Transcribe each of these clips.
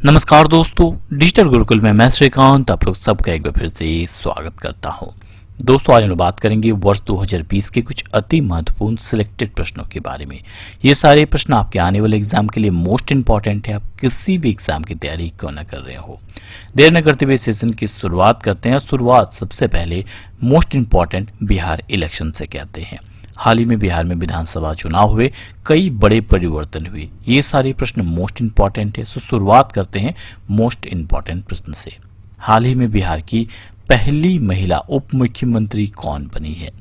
नमस्कार दोस्तों, डिजिटल गुरुकुल में मैं श्रीकांत आप लोग सबका एक बार फिर से स्वागत करता हूं। दोस्तों, आज हम बात करेंगे वर्ष 2020 के कुछ अति महत्वपूर्ण सिलेक्टेड प्रश्नों के बारे में। ये सारे प्रश्न आपके आने वाले एग्जाम के लिए मोस्ट इंपॉर्टेंट है। आप किसी भी एग्जाम की तैयारी क्यों न कर रहे हो। देर न करते हुए सेशन की शुरुआत करते हैं। शुरुआत सबसे पहले मोस्ट इंपॉर्टेंट बिहार इलेक्शन से कहते हैं। हाल ही में बिहार में विधानसभा चुनाव हुए, कई बड़े परिवर्तन हुए। ये सारे प्रश्न मोस्ट इंपॉर्टेंट है। शुरुआत करते हैं मोस्ट इंपॉर्टेंट प्रश्न से। हाल ही में बिहार की पहली महिला उप मुख्यमंत्री कौन बनी है,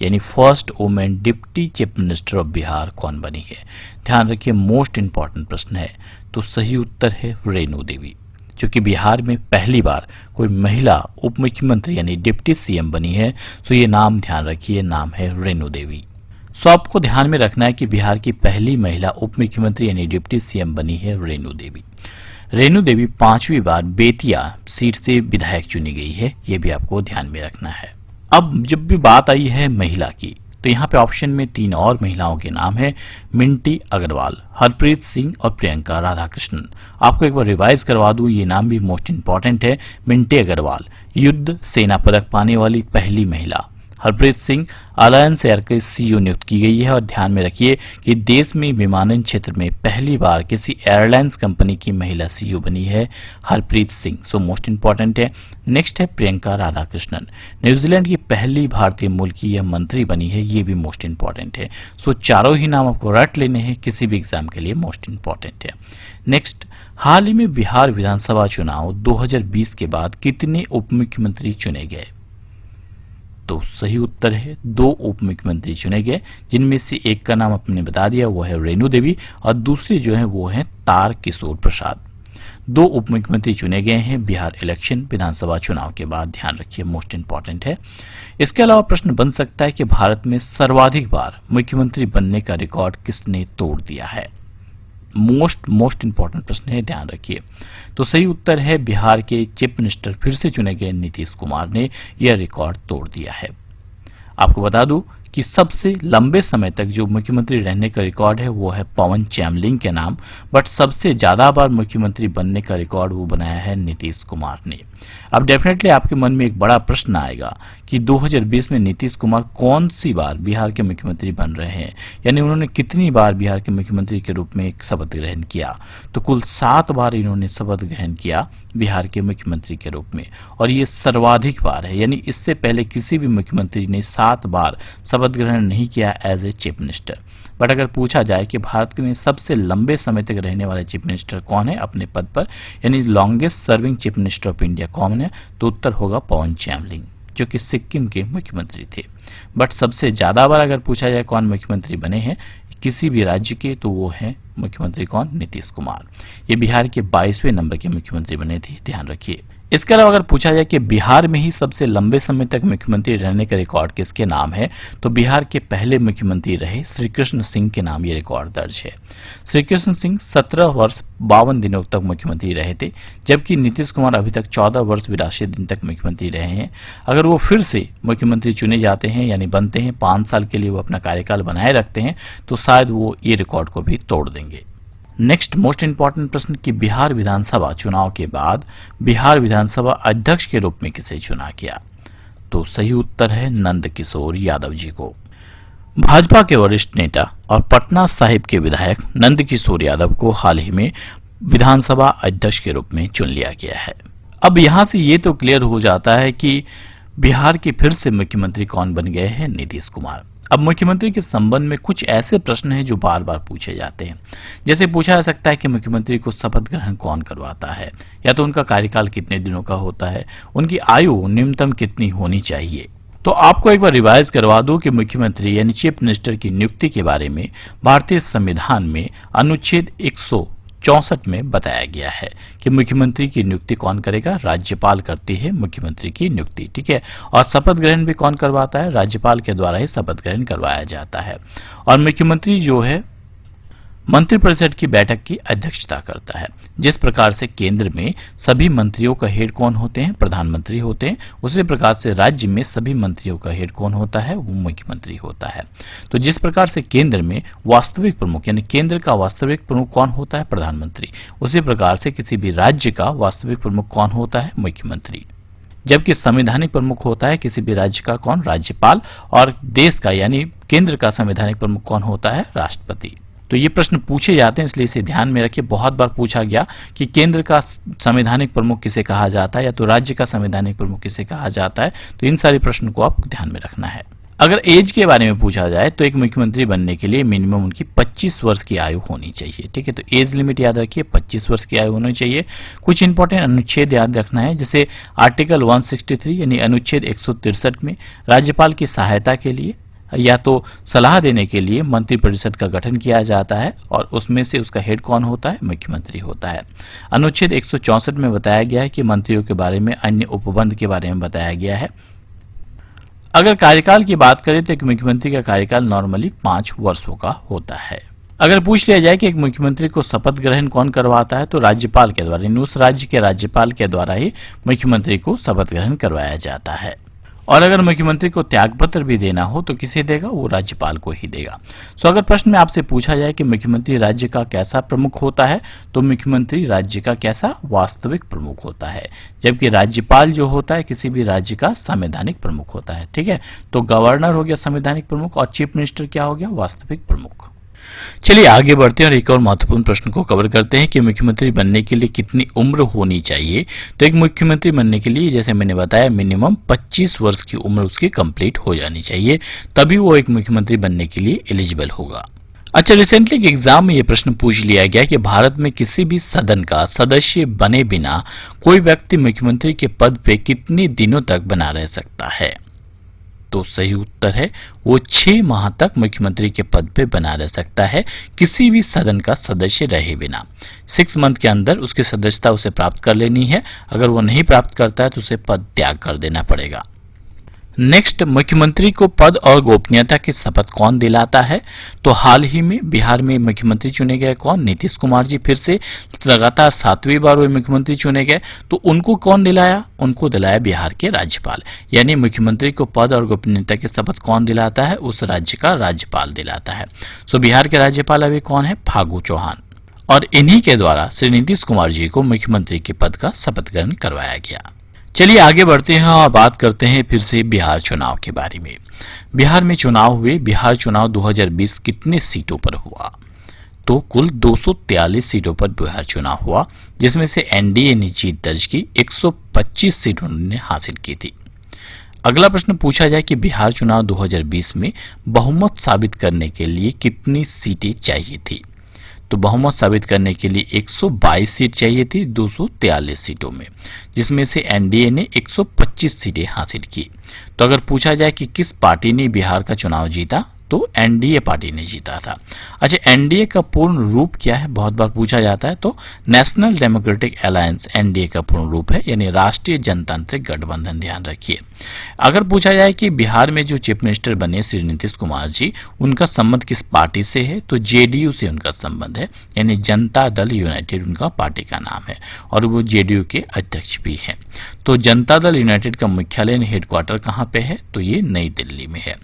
यानी first women deputy chief minister of Bihar कौन बनी है। ध्यान रखिए, मोस्ट इंपॉर्टेंट प्रश्न है। तो सही उत्तर है रेणु देवी। क्योंकि बिहार में पहली बार कोई महिला उप मुख्यमंत्री यानी डिप्टी सीएम बनी है, तो ये नाम ध्यान रखिए, नाम है रेणु देवी। सो आपको ध्यान में रखना है कि बिहार की पहली महिला उप मुख्यमंत्री यानी डिप्टी सीएम बनी है रेणु देवी। रेणु देवी 5वीं बार बेतिया सीट से विधायक चुनी गई है, ये भी आपको ध्यान में रखना है। अब जब भी बात आई है महिला की, तो यहाँ पे ऑप्शन में 3 और महिलाओं के नाम है, मिंटी अग्रवाल, हरप्रीत सिंह और प्रियंका राधाकृष्णन। आपको एक बार रिवाइज करवा दूं, ये नाम भी मोस्ट इंपॉर्टेंट है। मिंटी अग्रवाल युद्ध सेना पदक पाने वाली पहली महिला। हरप्रीत सिंह अलायंस एयर के सीईओ नियुक्त की गई है। और ध्यान में रखिए कि देश में विमानन क्षेत्र में पहली बार किसी एयरलाइंस कंपनी की महिला सीईओ बनी है Harpreet Singh. So most important है। नेक्स्ट है प्रियंका राधाकृष्णन, न्यूजीलैंड की पहली भारतीय मूल की यह मंत्री बनी है, ये भी मोस्ट इंपॉर्टेंट है। सो चारों ही नाम आपको रट लेने हैं, किसी भी एग्जाम के लिए मोस्ट इंपॉर्टेंट है। नेक्स्ट, हाल ही में बिहार विधानसभा चुनाव 2020 के बाद कितने उप मुख्यमंत्री चुने गए। तो सही उत्तर है 2 उप मुख्यमंत्री चुने गए, जिनमें से एक का नाम आपने बता दिया, वो है रेणु देवी, और दूसरे जो है वो है तारकिशोर प्रसाद। 2 उप मुख्यमंत्री चुने गए हैं बिहार इलेक्शन विधानसभा चुनाव के बाद। ध्यान रखिए, मोस्ट इंपॉर्टेंट है। इसके अलावा प्रश्न बन सकता है कि भारत में सर्वाधिक बार मुख्यमंत्री बनने का रिकॉर्ड किसने तोड़ दिया है। मोस्ट इंपॉर्टेंट प्रश्न है, ध्यान रखिए। तो सही उत्तर है बिहार के चीफ मिनिस्टर फिर से चुने गए नीतीश कुमार ने यह रिकॉर्ड तोड़ दिया है। आपको बता दूं कि सबसे लंबे समय तक जो मुख्यमंत्री रहने का रिकॉर्ड है वो है पवन चैमलिंग के नाम, बट सबसे ज्यादा बार मुख्यमंत्री बनने का रिकॉर्ड वो बनाया है नीतीश कुमार ने। अब डेफिनेटली आपके मन में एक बड़ा प्रश्न आएगा कि 2020 में नीतीश कुमार कौन सी बार बिहार के मुख्यमंत्री बन रहे हैं, यानी उन्होंने कितनी बार बिहार के मुख्यमंत्री के रूप में एक शपथ ग्रहण किया। तो कुल 7 बार इन्होंने शपथ ग्रहण किया बिहार के मुख्यमंत्री के रूप में, और ये सर्वाधिक बार है। यानी इससे पहले किसी भी मुख्यमंत्री ने 7 बार शपथ ग्रहण नहीं किया as a chief minister. But अगर पूछा जाए कि भारत में सबसे लंबे समय तक रहने वाले चीफ मिनिस्टर कौन है अपने पद पर, यानी longest serving chief minister of India कौन है, तो उत्तर होगा पवन चैमलिंग, जो कि सिक्किम के मुख्यमंत्री थे। बट सबसे ज्यादा बार अगर पूछा जाए कौन मुख्यमंत्री बने हैं किसी भी राज्य के, तो वो है मुख्यमंत्री कौन, नीतीश कुमार। ये बिहार के 22वें नंबर के मुख्यमंत्री बने थे, ध्यान रखिए। इसके अलावा अगर पूछा जाए कि बिहार में ही सबसे लंबे समय तक मुख्यमंत्री रहने का रिकॉर्ड किसके नाम है, तो बिहार के पहले मुख्यमंत्री रहे श्री कृष्ण सिंह के नाम ये रिकॉर्ड दर्ज है। श्री कृष्ण सिंह 17 वर्ष 52 दिनों तक मुख्यमंत्री रहे थे, जबकि नीतीश कुमार अभी तक 14 वर्ष 82 दिन तक मुख्यमंत्री रहे हैं। अगर वो फिर से मुख्यमंत्री चुने जाते हैं यानी बनते हैं, 5 साल के लिए वो अपना कार्यकाल बनाए रखते हैं, तो शायद वो ये रिकॉर्ड को भी तोड़ देंगे। नेक्स्ट मोस्ट इंपॉर्टेंट प्रश्न कि बिहार विधानसभा चुनाव के बाद बिहार विधानसभा अध्यक्ष के रूप में किसे चुना गया। तो सही उत्तर है नंद किशोर यादव जी को। भाजपा के वरिष्ठ नेता और पटना साहिब के विधायक नंद किशोर यादव को हाल ही में विधानसभा अध्यक्ष के रूप में चुन लिया गया है। अब यहां से ये तो क्लियर हो जाता है कि बिहार के फिर से मुख्यमंत्री कौन बन गए हैं, नीतीश कुमार। अब मुख्यमंत्री के संबंध में कुछ ऐसे प्रश्न हैं जो बार बार पूछे जाते हैं। जैसे पूछा जा सकता है कि मुख्यमंत्री को शपथ ग्रहण कौन करवाता है, या तो उनका कार्यकाल कितने दिनों का होता है, उनकी आयु न्यूनतम कितनी होनी चाहिए। तो आपको एक बार रिवाइज करवा दूं कि मुख्यमंत्री यानी चीफ मिनिस्टर की नियुक्ति के बारे में भारतीय संविधान में अनुच्छेद 164 में बताया गया है कि मुख्यमंत्री की नियुक्ति कौन करेगा, राज्यपाल करती है मुख्यमंत्री की नियुक्ति, ठीक है। और शपथ ग्रहण भी कौन करवाता है, राज्यपाल के द्वारा ही शपथ ग्रहण करवाया जाता है। और मुख्यमंत्री जो है मंत्रिपरिषद की बैठक की अध्यक्षता करता है। जिस प्रकार से केंद्र में सभी मंत्रियों का हेड कौन होते हैं, प्रधानमंत्री होते हैं, उसी प्रकार से राज्य में सभी मंत्रियों का हेड कौन होता है, वो मुख्यमंत्री होता है। तो जिस प्रकार से केंद्र में वास्तविक प्रमुख यानी केंद्र का वास्तविक प्रमुख कौन होता है, प्रधानमंत्री, उसी प्रकार से किसी भी राज्य का वास्तविक प्रमुख कौन होता है, मुख्यमंत्री। जबकि संवैधानिक प्रमुख होता है किसी भी राज्य का कौन, राज्यपाल, और देश का यानी केंद्र का संवैधानिक प्रमुख कौन होता है, राष्ट्रपति। तो ये प्रश्न पूछे जाते हैं, इसलिए इसे ध्यान में रखिए। बहुत बार पूछा गया कि केंद्र का संवैधानिक प्रमुख किसे कहा जाता है या तो राज्य का संवैधानिक प्रमुख किसे कहा जाता है। तो इन सारे प्रश्नों को आप ध्यान में रखना है। अगर एज के बारे में पूछा जाए तो एक मुख्यमंत्री बनने के लिए मिनिमम उनकी 25 वर्ष की आयु होनी चाहिए। ठीक है, तो एज लिमिट याद रखिए, 25 वर्ष की आयु होनी चाहिए। कुछ इंपॉर्टेंट अनुच्छेद याद रखना है, जैसे आर्टिकल 163 यानी अनुच्छेद 163 में राज्यपाल की सहायता के लिए या तो सलाह देने के लिए मंत्रिपरिषद का गठन किया जाता है और उसमें से उसका हेड कौन होता है, मुख्यमंत्री होता है। अनुच्छेद 164 में बताया गया है कि मंत्रियों के बारे में अन्य उपबंध के बारे में बताया गया है। अगर कार्यकाल की बात करें तो एक मुख्यमंत्री का कार्यकाल नॉर्मली 5 वर्षों का होता है। अगर पूछ लिया जाए कि एक मुख्यमंत्री को शपथ ग्रहण कौन करवाता है, तो राज्यपाल के द्वारा, यानी उस राज्य के राज्यपाल के द्वारा ही मुख्यमंत्री को शपथ ग्रहण करवाया जाता है। और अगर मुख्यमंत्री को त्यागपत्र भी देना हो तो किसे देगा, वो राज्यपाल को ही देगा। सो अगर प्रश्न में आपसे पूछा जाए कि मुख्यमंत्री राज्य का कैसा प्रमुख होता है, तो मुख्यमंत्री राज्य का कैसा, वास्तविक प्रमुख होता है। जबकि राज्यपाल जो होता है किसी भी राज्य का संवैधानिक प्रमुख होता है। ठीक है, तो गवर्नर हो गया संवैधानिक प्रमुख और चीफ मिनिस्टर क्या हो गया, वास्तविक प्रमुख। चलिए आगे बढ़ते हैं और एक और महत्वपूर्ण प्रश्न को कवर करते हैं कि मुख्यमंत्री बनने के लिए कितनी उम्र होनी चाहिए। तो एक मुख्यमंत्री बनने के लिए, जैसे मैंने बताया, मिनिमम 25 वर्ष की उम्र उसकी कंप्लीट हो जानी चाहिए, तभी वो एक मुख्यमंत्री बनने के लिए एलिजिबल होगा। अच्छा, रिसेंटली एक एग्जाम में यह प्रश्न पूछ लिया गया कि भारत में किसी भी सदन का सदस्य बने बिना कोई व्यक्ति मुख्यमंत्री के पद पे कितने दिनों तक बना रह सकता है। तो सही उत्तर है वो 6 माह तक मुख्यमंत्री के पद पे बना रह सकता है, किसी भी सदन का सदस्य रहे बिना। 6 मंथ के अंदर उसकी सदस्यता उसे प्राप्त कर लेनी है। अगर वो नहीं प्राप्त करता है तो उसे पद त्याग कर देना पड़ेगा। नेक्स्ट, मुख्यमंत्री को पद और गोपनीयता की शपथ कौन दिलाता है। तो हाल ही में बिहार में मुख्यमंत्री चुने गए कौन, नीतीश कुमार जी। फिर से लगातार 7वीं बार वो मुख्यमंत्री चुने गए, तो उनको कौन दिलाया, उनको दिलाया बिहार के राज्यपाल। यानी मुख्यमंत्री को पद और गोपनीयता की शपथ कौन दिलाता है, उस राज्य का राज्यपाल दिलाता है। सो बिहार के राज्यपाल अभी कौन है, फागू चौहान। और इन्हीं के द्वारा श्री नीतीश कुमार जी को मुख्यमंत्री के पद का शपथ ग्रहण करवाया गया। चलिए आगे बढ़ते हैं और बात करते हैं फिर से बिहार चुनाव के बारे में। बिहार में चुनाव हुए। बिहार चुनाव 2020 कितने सीटों पर हुआ। तो कुल 243 सीटों पर बिहार चुनाव हुआ, जिसमें से एनडीए ने जीत दर्ज की, 125 सीटों ने हासिल की थी। अगला प्रश्न पूछा जाए कि बिहार चुनाव 2020 में बहुमत साबित करने के लिए कितनी सीटें चाहिए थी। तो बहुमत साबित करने के लिए 122 सीट चाहिए थी 243 सीटों में, जिसमें से एनडीए ने 125 सीटें हासिल की। तो अगर पूछा जाए कि किस पार्टी ने बिहार का चुनाव जीता, तो एनडीए पार्टी ने जीता था। अच्छा, एनडीए का पूर्ण रूप क्या है, बहुत बार पूछा जाता है। तो नेशनल डेमोक्रेटिक अलायंस एनडीए का पूर्ण रूप है, यानी राष्ट्रीय जनतांत्रिक गठबंधन। ध्यान रखिए। अगर पूछा जाए कि बिहार में जो चीफ मिनिस्टर बने श्री नीतीश कुमार जी, उनका संबंध किस पार्टी से है, तो जेडीयू से उनका संबंध है, यानी जनता दल यूनाइटेड उनका पार्टी का नाम है और वो जेडीयू के अध्यक्ष भी हैं। तो जनता दल यूनाइटेड का मुख्यालय हेडक्वार्टर कहाँ पे है, तो ये नई दिल्ली में है।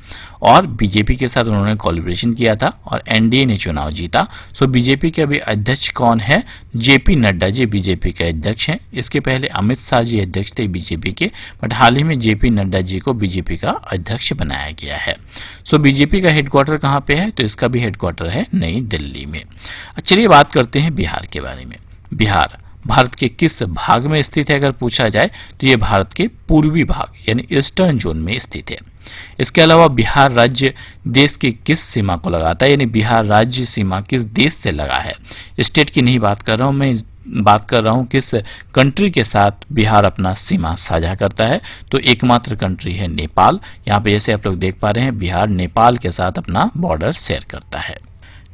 और बीजेपी के साथ उन्होंने कोलैबोरेशन किया था और एनडीए ने चुनाव जीता। सो बीजेपी के अभी अध्यक्ष कौन है, जेपी नड्डा जी बीजेपी के अध्यक्ष हैं। इसके पहले अमित शाह जी अध्यक्ष थे बीजेपी के, बट हाल ही में जेपी नड्डा जी को बीजेपी का अध्यक्ष बनाया गया है। सो बीजेपी का हेडक्वार्टर कहाँ पे है, तो इसका भी हेडक्वार्टर है नई दिल्ली में। चलिए बात करते हैं बिहार के बारे में। बिहार भारत के किस भाग में स्थित है, अगर पूछा जाए तो ये भारत के पूर्वी भाग यानी ईस्टर्न जोन में स्थित है। इसके अलावा बिहार राज्य देश की किस सीमा को लगाता है, यानी बिहार राज्य सीमा किस देश से लगा है। स्टेट की नहीं बात कर रहा हूं मैं, बात कर रहा हूं किस कंट्री के साथ बिहार अपना सीमा साझा करता है। तो एकमात्र कंट्री है नेपाल। यहाँ पे जैसे आप लोग देख पा रहे हैं, बिहार नेपाल के साथ अपना बॉर्डर शेयर करता है।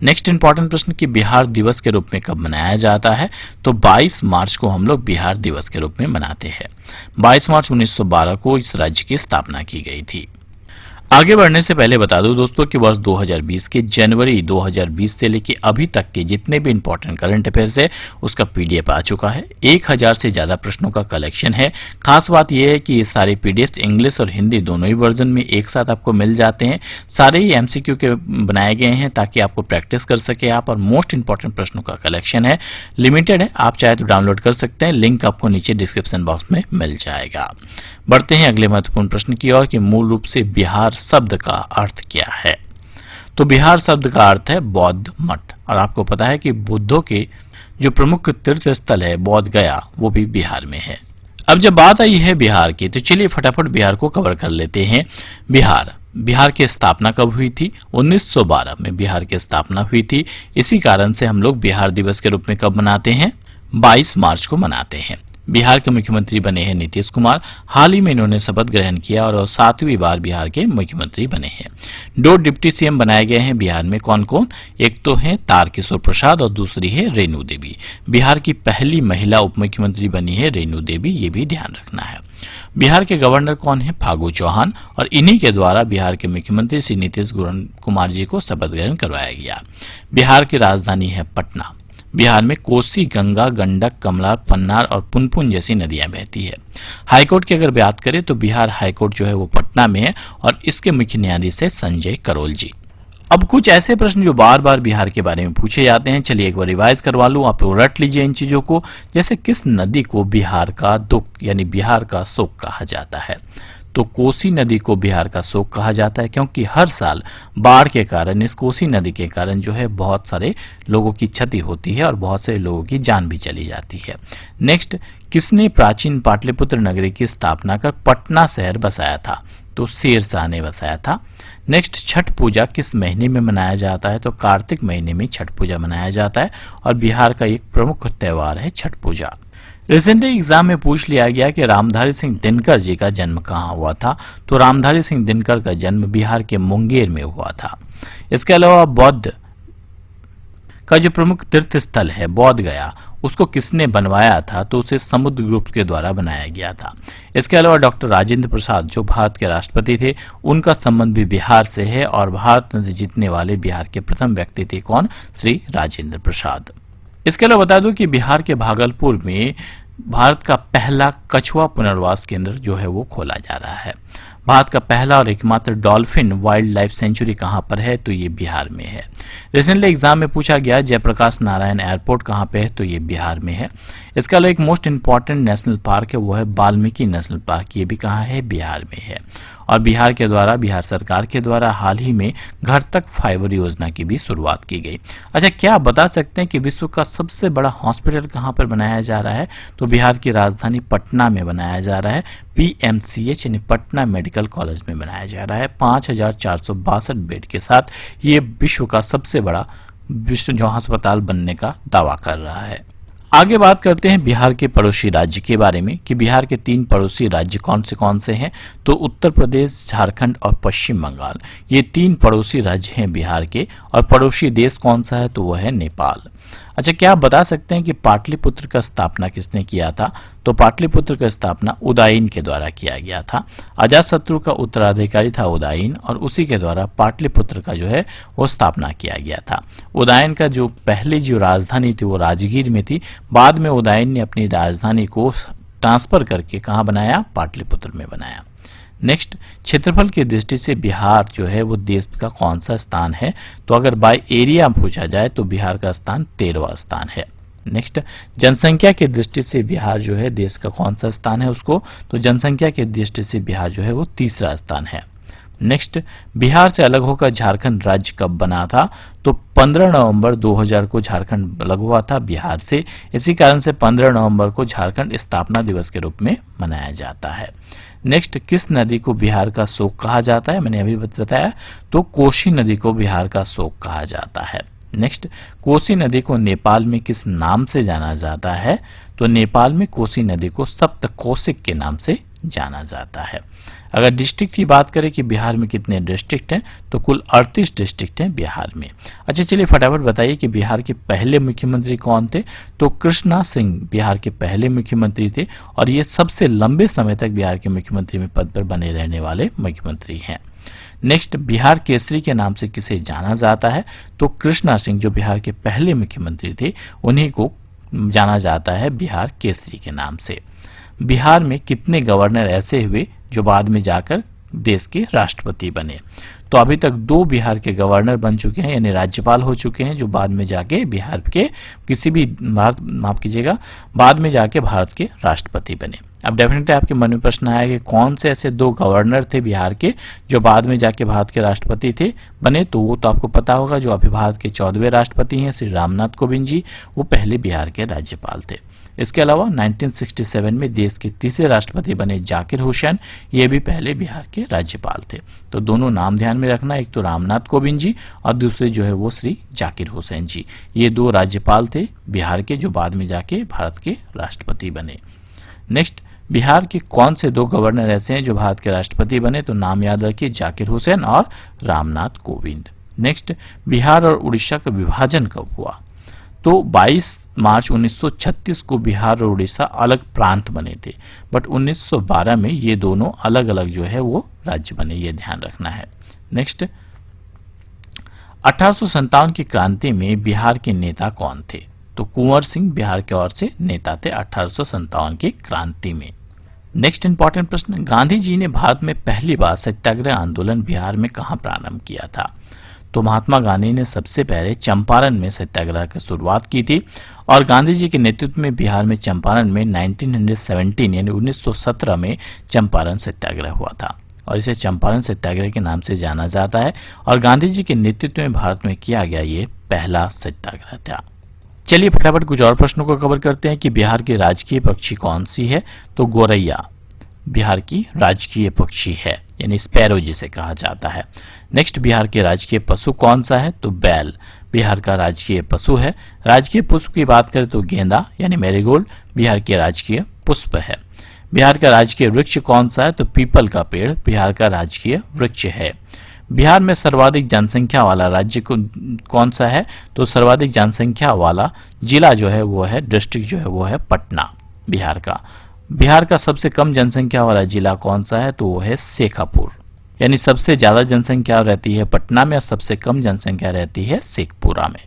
नेक्स्ट इंपॉर्टेंट प्रश्न कि बिहार दिवस के रूप में कब मनाया जाता है, तो 22 मार्च को हम लोग बिहार दिवस के रूप में मनाते हैं। 22 मार्च 1912 को इस राज्य की स्थापना की गई थी। आगे बढ़ने से पहले बता दूं दोस्तों कि वर्ष 2020 के जनवरी 2020 से लेके अभी तक के जितने भी इंपॉर्टेंट करंट अफेयर्स है उसका पीडीएफ आ चुका है। 1000 से ज्यादा प्रश्नों का कलेक्शन है। खास बात यह है कि ये सारे पीडीएफ इंग्लिश और हिंदी दोनों ही वर्जन में एक साथ आपको मिल जाते हैं। सारे ही एमसीक्यू के बनाए गए हैं ताकि आपको प्रैक्टिस कर सके आप, और मोस्ट इंपॉर्टेंट प्रश्नों का कलेक्शन है। लिमिटेड है, आप चाहे तो डाउनलोड कर सकते हैं, लिंक आपको नीचे डिस्क्रिप्शन बॉक्स में मिल जाएगा। बढ़ते हैं अगले महत्वपूर्ण प्रश्न की ओर कि मूल रूप से बिहार शब्द का अर्थ क्या है। तो बिहार शब्द का अर्थ है बौद्ध मठ, और आपको पता है कि बुद्धों के जो प्रमुख तीर्थ स्थल है बोध गया वो भी बिहार में है। अब जब बात आई है बिहार की तो चलिए फटाफट बिहार को कवर कर लेते हैं। बिहार की स्थापना कब हुई थी? 1912 में बिहार की स्थापना हुई थी। इसी कारण से हम लोग बिहार दिवस के रूप में कब मनाते हैं? 22 मार्च को मनाते हैं। बिहार के मुख्यमंत्री बने हैं नीतीश कुमार। हाल ही में इन्होंने शपथ ग्रहण किया और 7वीं बार बिहार के मुख्यमंत्री बने हैं। 2 डिप्टी सीएम बनाए गए हैं बिहार में। कौन कौन? एक तो है तारकिशोर प्रसाद और दूसरी है रेणु देवी। बिहार की पहली महिला उप मुख्यमंत्री बनी है रेणु देवी, ये भी ध्यान रखना है। बिहार के गवर्नर कौन है? फागू चौहान, और इन्हीं के द्वारा बिहार के मुख्यमंत्री श्री नीतीश कुमार जी को शपथ ग्रहण करवाया गया। बिहार की राजधानी है पटना। बिहार में कोसी, गंगा, गंडक, कमला, पन्नार और पुनपुन जैसी नदियां बहती है। हाईकोर्ट की अगर बात करें तो बिहार हाईकोर्ट जो है वो पटना में है और इसके मुख्य न्यायाधीश है संजय करोल जी। अब कुछ ऐसे प्रश्न जो बार बार बिहार के बारे में पूछे जाते हैं, चलिए एक बार रिवाइज करवा लूं, आप लोग रट लीजिए इन चीजों को। जैसे किस नदी को बिहार का दुख यानी बिहार का शोक कहा जाता है? तो कोसी नदी को बिहार का शोक कहा जाता है, क्योंकि हर साल बाढ़ के कारण, इस कोसी नदी के कारण जो है बहुत सारे लोगों की क्षति होती है और बहुत से लोगों की जान भी चली जाती है। नेक्स्ट, किसने प्राचीन पाटलिपुत्र नगरी की स्थापना कर पटना शहर बसाया था? तो शेरशाह ने बसाया था। नेक्स्ट, छठ पूजा किस महीने में मनाया जाता है? तो कार्तिक महीने में छठ पूजा मनाया जाता है और बिहार का एक प्रमुख त्योहार है छठ पूजा। रिसेंटली एग्जाम में पूछ लिया गया कि रामधारी सिंह दिनकर जी का जन्म कहाँ हुआ था? तो रामधारी सिंह दिनकर का जन्म बिहार के मुंगेर में हुआ था। इसके अलावा बौद्ध का जो प्रमुख तीर्थ स्थल है बोध गया, उसको किसने बनवाया था? तो उसे समुद्रगुप्त के द्वारा बनाया गया था। इसके अलावा डॉक्टर राजेंद्र प्रसाद जो भारत के राष्ट्रपति थे, उनका संबंध भी बिहार से है और भारत रत्न जीतने वाले बिहार के प्रथम व्यक्ति थे। कौन? श्री राजेंद्र प्रसाद। इसके अलावा बता दूं कि बिहार के भागलपुर में भारत का पहला कछुआ पुनर्वास केंद्र जो है वो खोला जा रहा है। भारत का पहला और एकमात्र डॉल्फिन वाइल्ड लाइफ सेंचुरी कहां पर है? तो ये बिहार में है। रिसेंटली एग्जाम में पूछा गया जयप्रकाश नारायण एयरपोर्ट कहां पे है? तो ये बिहार में है। इसके अलावा एक मोस्ट इंपॉर्टेंट नेशनल पार्क है, वो है वाल्मीकि नेशनल पार्क। ये भी कहाँ है? बिहार में है। और बिहार के द्वारा, बिहार सरकार के द्वारा हाल ही में घर तक फाइबर योजना की भी शुरुआत की गई। अच्छा, क्या आप बता सकते हैं कि विश्व का सबसे बड़ा हॉस्पिटल कहाँ पर बनाया जा रहा है? तो बिहार की राजधानी पटना में बनाया जा रहा है। PMCH यानी पटना मेडिकल कॉलेज में बनाया जा रहा है। 5462 बेड के साथ ये विश्व का सबसे बड़ा जो अस्पताल बनने का दावा कर रहा है। आगे बात करते हैं बिहार के पड़ोसी राज्य के बारे में कि बिहार के 3 पड़ोसी राज्य कौन से हैं? तो उत्तर प्रदेश, झारखंड और पश्चिम बंगाल, ये 3 पड़ोसी राज्य हैं बिहार के। और पड़ोसी देश कौन सा है? तो वह है नेपाल। अच्छा, क्या आप बता सकते हैं कि पाटलिपुत्र का स्थापना किसने किया था? तो पाटलिपुत्र का स्थापना उदयन के द्वारा किया गया था। अजातशत्रु का उत्तराधिकारी था उदयन और उसी के द्वारा पाटलिपुत्र का जो है वो स्थापना किया गया था। उदयन का जो पहली जो राजधानी थी वो राजगीर में थी। बाद में उदयन ने अपनी राजधानी को ट्रांसफर करके कहाँ बनाया? पाटलिपुत्र में बनाया। नेक्स्ट, क्षेत्रफल की दृष्टि से बिहार जो है वो देश का कौन सा स्थान है? तो अगर बाय एरिया पूछा जाए तो बिहार का स्थान 13वां स्थान है। नेक्स्ट, जनसंख्या की दृष्टि से बिहार जो है देश का कौन सा स्थान है उसको? तो जनसंख्या की दृष्टि से बिहार जो है वो 3रा स्थान है। नेक्स्ट, बिहार से अलग होकर झारखंड राज्य कब बना था? तो 15 नवंबर 2000 को झारखंड अलग हुआ था बिहार से। इसी कारण से 15 नवंबर को झारखंड स्थापना दिवस के रूप में मनाया जाता है। नेक्स्ट, किस नदी को बिहार का शोक कहा जाता है? मैंने अभी बताया, तो कोसी नदी को बिहार का शोक कहा जाता है। नेक्स्ट, कोसी नदी को नेपाल में किस नाम से जाना जाता है? तो नेपाल में कोसी नदी को सप्तकोशिक के नाम से जाना जाता है। अगर डिस्ट्रिक्ट की बात करें कि बिहार में कितने डिस्ट्रिक्ट हैं, तो कुल 38 डिस्ट्रिक्ट हैं बिहार में। अच्छा, चलिए फटाफट बताइए कि बिहार के पहले मुख्यमंत्री कौन थे? तो कृष्णा सिंह बिहार के पहले मुख्यमंत्री थे और ये सबसे लंबे समय तक बिहार के मुख्यमंत्री में पद पर बने रहने वाले मुख्यमंत्री हैं। नेक्स्ट, बिहार केसरी के नाम से किसे जाना जाता है? तो कृष्णा सिंह जो बिहार के पहले मुख्यमंत्री थे उन्हीं को जाना जाता है बिहार केसरी के नाम से। बिहार में कितने गवर्नर ऐसे हुए जो बाद में जाकर देश के राष्ट्रपति बने? तो अभी तक 2 बिहार के गवर्नर बन चुके हैं, यानी राज्यपाल हो चुके हैं, जो बाद में जाके बिहार के किसी भी बाद में जाके भारत के राष्ट्रपति बने। अब डेफिनेटली आपके मन में प्रश्न आया कि कौन से ऐसे 2 गवर्नर थे बिहार के जो बाद में जाके भारत के राष्ट्रपति बने? तो वो तो आपको पता होगा, जो अभी भारत के 14वें राष्ट्रपति हैं श्री रामनाथ कोविंद जी, वो पहले बिहार के राज्यपाल थे। इसके अलावा 1967 में देश के 3रे राष्ट्रपति बने जाकिर हुसैन, ये भी पहले बिहार के राज्यपाल थे। तो दोनों नाम ध्यान में रखना, एक तो रामनाथ कोविंद जी और दूसरे जो है वो श्री जाकिर हुसैन जी। ये 2 राज्यपाल थे बिहार के जो बाद में जाके भारत के राष्ट्रपति बने। नेक्स्ट, बिहार के कौन से 2 गवर्नर ऐसे हैं जो भारत के राष्ट्रपति बने? तो नाम याद रखिए, जाकिर हुसैन और रामनाथ कोविंद। नेक्स्ट, बिहार और उड़ीसा का विभाजन कब हुआ? तो 22 मार्च 1936 को बिहार और उड़ीसा अलग प्रांत बने थे, बट 1912 में ये दोनों अलग अलग जो है वो राज्य बने, ये ध्यान रखना है। नेक्स्ट, 1857 की क्रांति में बिहार के नेता कौन थे? तो कुंवर सिंह बिहार की ओर से नेता थे 1857 की क्रांति में। नेक्स्ट इंपॉर्टेंट प्रश्न, गांधी जी ने भारत में पहली बार सत्याग्रह आंदोलन बिहार में कहां प्रारंभ किया था? तो महात्मा गांधी ने सबसे पहले चंपारण में सत्याग्रह की शुरुआत की थी और गांधी जी के नेतृत्व में बिहार में चंपारण में 1917 यानी 1917 में चंपारण सत्याग्रह हुआ था और इसे चंपारण सत्याग्रह के नाम से जाना जाता है और गांधी जी के नेतृत्व में भारत में किया गया ये पहला सत्याग्रह था। चलिए फटाफट कुछ और प्रश्नों को कवर करते हैं कि बिहार की राजकीय पक्षी कौन सी है? तो गोरैया बिहार की राजकीय पक्षी है, यानी स्पैरो जिसे कहा जाता है। नेक्स्ट, बिहार के राजकीय पशु कौन सा है? तो बैल बिहार का राजकीय पशु है। राजकीय पुष्प की बात करें तो गेंदा यानी मैरीगोल्ड बिहार के राजकीय पुष्प है। बिहार का राजकीय वृक्ष कौन सा है? तो पीपल का पेड़ बिहार का राजकीय वृक्ष है। बिहार में सर्वाधिक जनसंख्या वाला राज्य कौन सा है? तो सर्वाधिक जनसंख्या वाला जिला जो है वो है, डिस्ट्रिक्ट जो है वो है पटना बिहार का। बिहार का सबसे कम जनसंख्या वाला जिला कौन सा है? तो वो है शेखापुर, यानी सबसे ज्यादा जनसंख्या रहती है पटना में और सबसे कम जनसंख्या रहती है शेखपुरा में।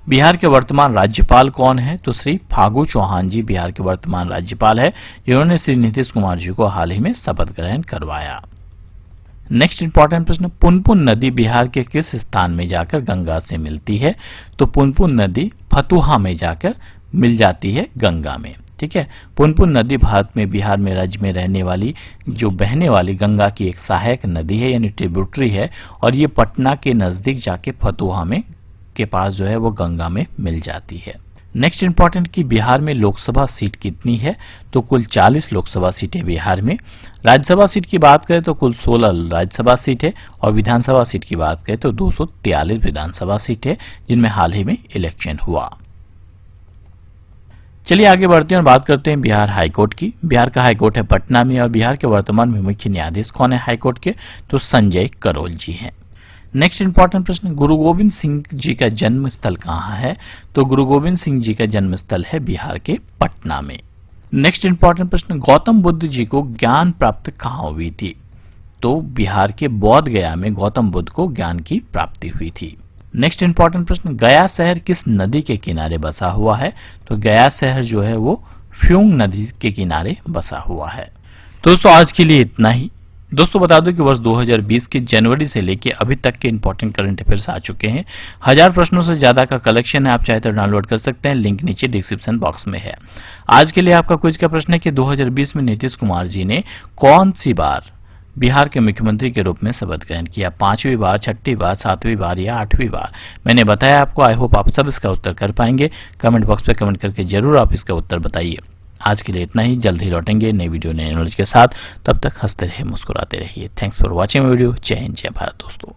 बिहार के वर्तमान राज्यपाल कौन है? तो श्री फागू चौहान जी बिहार के वर्तमान राज्यपाल है, जिन्होंने श्री नीतीश कुमार जी को हाल ही में शपथ ग्रहण करवाया। नेक्स्ट इंपॉर्टेंट प्रश्न, पुनपुन नदी बिहार के किस स्थान में जाकर गंगा से मिलती है? तो पुनपुन नदी फतुहा में जाकर मिल जाती है गंगा में। ठीक है, पुनपुन नदी भारत में बिहार में राज्य में रहने वाली जो बहने वाली गंगा की एक सहायक नदी है, यानी ट्रिब्यूटरी है और ये पटना के नजदीक जाके फतुहा में के पास जो है वो गंगा में मिल जाती है। नेक्स्ट इंपॉर्टेंट कि बिहार में लोकसभा सीट कितनी है? तो कुल 40 लोकसभा सीटें बिहार में। राज्यसभा सीट की बात करें तो कुल 16 राज्यसभा सीट है और विधानसभा सीट की बात करें तो 243 विधानसभा सीट है, जिनमें हाल ही में इलेक्शन हुआ। चलिए आगे बढ़ते हैं और बात करते हैं बिहार हाईकोर्ट की। बिहार का हाईकोर्ट है पटना में और बिहार के वर्तमान में मुख्य न्यायाधीश कौन है हाईकोर्ट के? तो संजय करोल जी हैं। नेक्स्ट इंपॉर्टेंट प्रश्न, गुरु गोविंद सिंह जी का जन्म स्थल कहाँ है? तो गुरु गोविंद सिंह जी का जन्म स्थल है बिहार के पटना में। नेक्स्ट इंपॉर्टेंट प्रश्न, गौतम बुद्ध जी को ज्ञान प्राप्त कहाँ हुई थी? तो बिहार के बोध गया में गौतम बुद्ध को ज्ञान की प्राप्ति हुई थी। नेक्स्ट इंपॉर्टेंट प्रश्न, गया शहर किस नदी के किनारे बसा हुआ है? तो गया शहर जो है वो फ्यूंग नदी के किनारे बसा हुआ है। दोस्तों आज के लिए इतना ही। दोस्तों बता दूं कि वर्ष 2020 के जनवरी से लेके अभी तक के इंपॉर्टेंट करंट अफेयर्स आ चुके हैं। 1000 प्रश्नों से ज्यादा का कलेक्शन है, आप चाहे तो डाउनलोड कर सकते हैं, लिंक नीचे डिस्क्रिप्शन बॉक्स में है। आज के लिए आपका क्विज का प्रश्न है कि 2020 में नीतीश कुमार जी ने कौन सी बार बिहार के मुख्यमंत्री के रूप में शपथ ग्रहण किया? 5वीं बार, 6ठी बार, 7वीं बार या 8वीं बार? मैंने बताया आपको, आई होप आप सब इसका उत्तर कर पाएंगे। कमेंट बॉक्स पे कमेंट करके जरूर आप इसका उत्तर बताइए। आज के लिए इतना ही, जल्द ही लौटेंगे नई वीडियो नए नॉलेज के साथ। तब तक हंसते रहिए, मुस्कुराते रहिए। Thanks for watching video. जय हिंद, जय भारत दोस्तों।